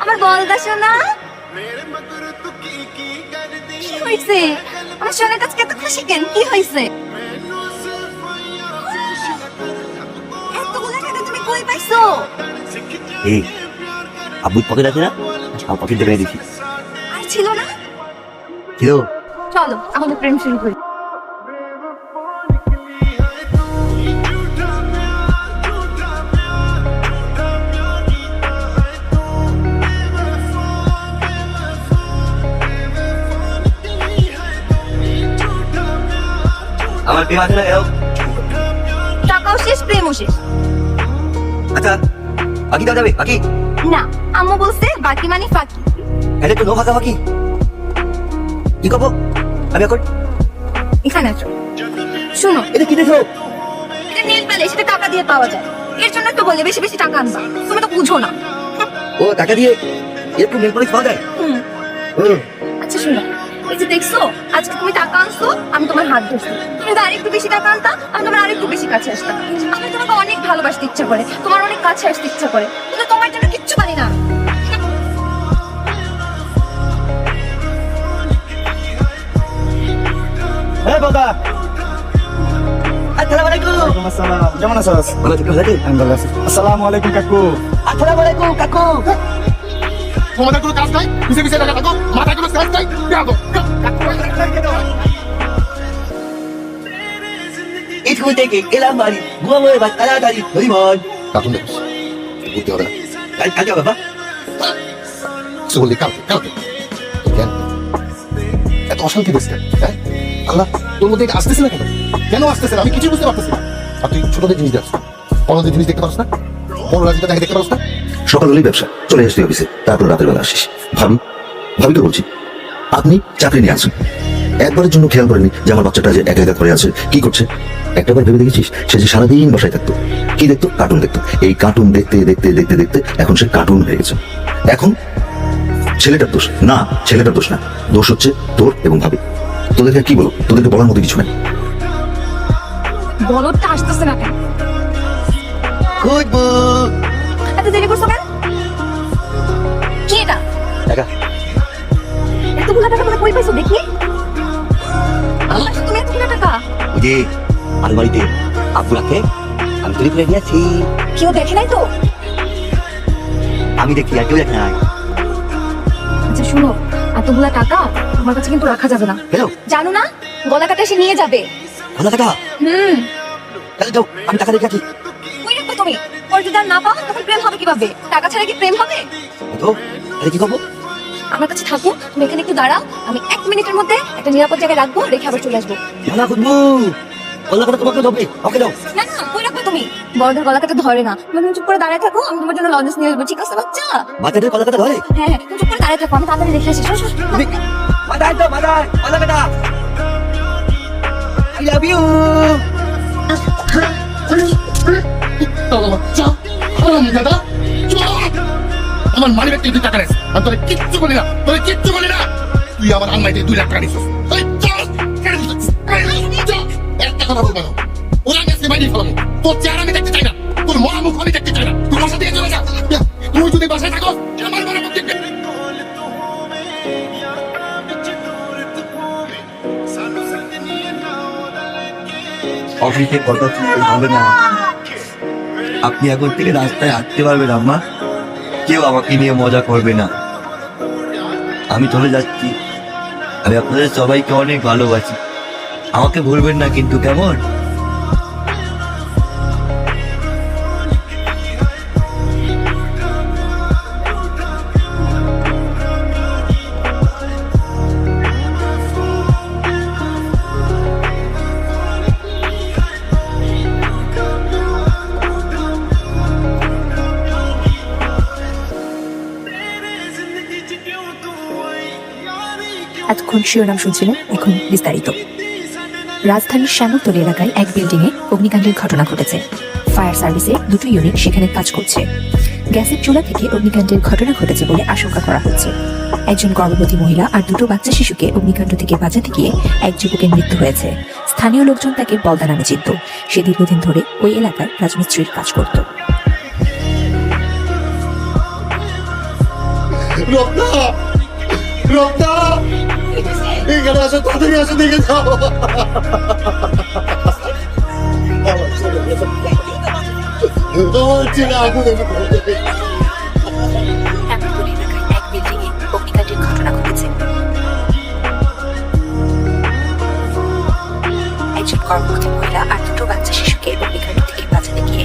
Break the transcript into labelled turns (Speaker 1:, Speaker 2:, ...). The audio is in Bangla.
Speaker 1: আমার বলদা শোনা কি হয়েছে? আমার সোনার কাছে এত খুশি কেন? কি হয়েছে? এতগুলো টাকা তুমি কই পাইছো?
Speaker 2: এই আব্বুর পকেট আছে না, আমার পকেটে পেয়ে দিছি।
Speaker 1: আর ছিল না?
Speaker 2: ছিল।
Speaker 1: চলো আমাদের প্রেম শুরু করি।
Speaker 2: আমার প্রেম আছে না কেন?
Speaker 1: টাকাও শেষ, প্রেমও শেষ।
Speaker 2: আচ্ছা বাকি দেওয়া যাবে? বাকি
Speaker 1: না, আম্মু বলছে বাকি মানে ফাঁকি।
Speaker 2: এটা তো নো ফাঁকা বাকি। কি করবো আমি এখন?
Speaker 1: এখানে আসো, শুনো।
Speaker 2: এটা কি দেখো?
Speaker 1: এটা নীল পেলে সেটা টাকা দিয়ে পাওয়া যায়। এর জন্য তো বলে বেশি বেশি টাকা আনবা। তুমি তো বুঝো না।
Speaker 2: ও টাকা দিয়ে এরকম নেল পলিশ পাওয়া যায়?
Speaker 1: আচ্ছা শোনো, এই যে দেখছো আজকে তুমি টাকা আনছো, আমি তোমার হাত ধরছি। তুমি যদি আরেকটু বেশি টাকা আনতা, আমি তোমার আরেকটু বেশি কাছে আসতাম। আমি তোমাকে অনেক ভালোবাসতে ইচ্ছা করে, তোমার অনেক কাছে আসতে ইচ্ছা করে, কিন্তু তোমার জন্য কিচ্ছু পারি না।
Speaker 2: হ্যাঁ বাবা। আসসালামু আলাইকুম।
Speaker 3: ওয়ালাইকুম আসসালাম। কেমন আছিস?
Speaker 2: ভালো আছি, ভালো আছি।
Speaker 3: আমি ভালো আছি। আসসালামু আলাইকুম কাকু।
Speaker 2: আসসালামু আলাইকুম কাকু।
Speaker 3: তোমাদের কোনো কাজ নাই? পিছে পিছে লাগা কাকু, মাথায় কোনো কাজ নাই?
Speaker 2: স্কুল থেকে এলাম বাড়ি, ঘুমাবো এবার তাড়াতাড়ি। হরি বল।
Speaker 3: কার্টুন দেখিস? বুঝতে হবে না।
Speaker 2: কালকে বাবা।
Speaker 3: কিছু বললি কালকে কালকে কেন এত অশান্তি দিস কেন? হ্যাঁ আল্লাহ, তোর মধ্যে এটা আসতেছে না কেন? কেন আসতেছে না আমি কিছু বুঝতে পারতেছি না। আর তুই ছোটদের জিনিস দেখছ, বড়দের জিনিস দেখতে পারছ না? বড় রাজিটা দেখে দেখতে পারছ না?
Speaker 4: সকাল হলেই ব্যবসা, চলে আসতে অফিসে, তারপর রাতের বেলা আসিস। ভাবি তো বলছি, আপনি চাকরি নিয়ে আসেন, একবারের জন্য খেয়াল করেনি যে আমার বাচ্চাটা যে একা একা করে আছে, কি করছে? একটাবার ভেবে দেখেছিস সে যে সারাদিন বাসায় থাকতো, কি দেখতো? কার্টুন দেখতো। এই কার্টুন দেখতে দেখতে দেখতে দেখতে এখন সে কার্টুন হয়ে গেছে। এখন ছেলেটার দোষ না, ছেলেটার দোষ না, দোষ হচ্ছে তোর এবং ভাবি। তোদেরকে কি বলো? তোদেরকে বলার মতো কিছু নেই।
Speaker 1: বলদটা আসতেছে না কেন?
Speaker 2: খুঁজবো।
Speaker 1: এত দেরি করছো কেন? কি এটা?
Speaker 2: টাকা।
Speaker 1: এতগুলো টাকা তুমি কই পাইছো দেখি? তুমি এতগুলো টাকা
Speaker 2: ওই যে আলমারিতে আব্বু রাখে, আমি তৈরি করে নিয়েছি।
Speaker 1: কেউ দেখে নাই তো?
Speaker 2: আমি দেখি, আর কেউ দেখে নাই।
Speaker 1: আচ্ছা শুনো, এতগুলা টাকা তোমার কাছে কিন্তু রাখা যাবে না।
Speaker 2: কেন?
Speaker 1: জানো না, গলা কাটা এসে নিয়ে যাবে।
Speaker 2: ভালো টাকা। তাহলে যাও, আমি টাকা দেখে রাখি।
Speaker 1: কই রাখবে তুমি? পরে যদি আর না পাও তখন প্রেম হবে কিভাবে? টাকা ছাড়া কি প্রেম হবে?
Speaker 2: তো তাহলে কি করবো?
Speaker 1: আমার কাছে থাকো, তুমি এখানে একটু দাঁড়াও, আমি 1 মিনিটের মধ্যে একটা নিরাপদ জায়গায় রাখবো, রেখে আবার চলে আসবো।
Speaker 2: ভালো খুঁজবো। বললো করে তোমাকে দেবে, ওকে দাও।
Speaker 1: না না, কই রাখবে তুমি? বড়দের গলা কাটা ধরে না। তুমি চুপ করে দাঁড়ায় থাকো, আমি তোমার জন্য লজেন্স নিয়ে আসবো, ঠিক আছে বাচ্চা?
Speaker 2: বাচ্চাদের কথা কথা ধরে।
Speaker 1: হ্যাঁ হ্যাঁ, তুমি চুপ করে দাঁড়ায় থাকো, আমি তাড়াতাড়ি রেখে আসি। শোনো শোনো।
Speaker 2: মাথায় তো মাথায় কথা কথা। I love you.
Speaker 3: দাদা আমার মানি ব্যাগ থেকে টাকা নেস, আমি তোরে কিচ্ছু বলি না, তোরে কিচ্ছু বলি না। তুই আমার আলমারি থেকে 2 লাখ টাকা নিছিস। একটা কথা বলবো না, ওরা গেছে বাইরে ফেলাবো। তোর চেহারা আমি দেখতে চাই না, তোর মরা মুখ আমি দেখতে চাই না। তুই বাসা থেকে চলে যা। তুই যদি বাসায় থাকো আমার মনে মুখ দেখবে।
Speaker 2: অফিসে কথা শুনতে হবে না, আপনি এখন থেকে রাস্তায় হাঁটতে পারবেন আম্মা, কেউ আমাকে নিয়ে মজা করবে না। আমি চলে যাচ্ছি, আমি আপনাদের সবাইকে অনেক ভালোবাসি, আমাকে ভুলবেন না কিন্তু, কেমন?
Speaker 5: এতক্ষণ শিরোনাম শুনছিলেন, এখন বিস্তারিত। রাজধানীর শ্যামলতলী এলাকায় এক বিল্ডিংয়ে অগ্নিকাণ্ডের ঘটনা ঘটেছে। ফায়ার সার্ভিসের 2টি ইউনিট সেখানে কাজ করছে। গ্যাসের চুলা থেকে অগ্নিকাণ্ডের ঘটনা ঘটেছে বলে আশঙ্কা করা হচ্ছে। একজন গর্ভবতী মহিলা আর 2টো বাচ্চা শিশুকে অগ্নিকাণ্ড থেকে বাঁচাতে গিয়ে এক যুবকের মৃত্যু হয়েছে। স্থানীয় লোকজন তাকে বলদা নামে চিনত। সে দীর্ঘদিন ধরে ওই এলাকায় রাজমিস্ত্রির কাজ করত।
Speaker 3: রত্না, রত্না, এখানে আসো, তাড়াতাড়ি আসো, দেখে যাও। তোমার ছেলে আগুনে পুড়ে।
Speaker 5: শ্যামলতলী এলাকায় এক বিল্ডিংয়ে অগ্নিকাণ্ডের ঘটনা ঘটেছে। একজন গর্ভবতী মহিলা আর দুটো বাচ্চা শিশুকে অগ্নিকাণ্ড থেকে বাঁচাতে গিয়ে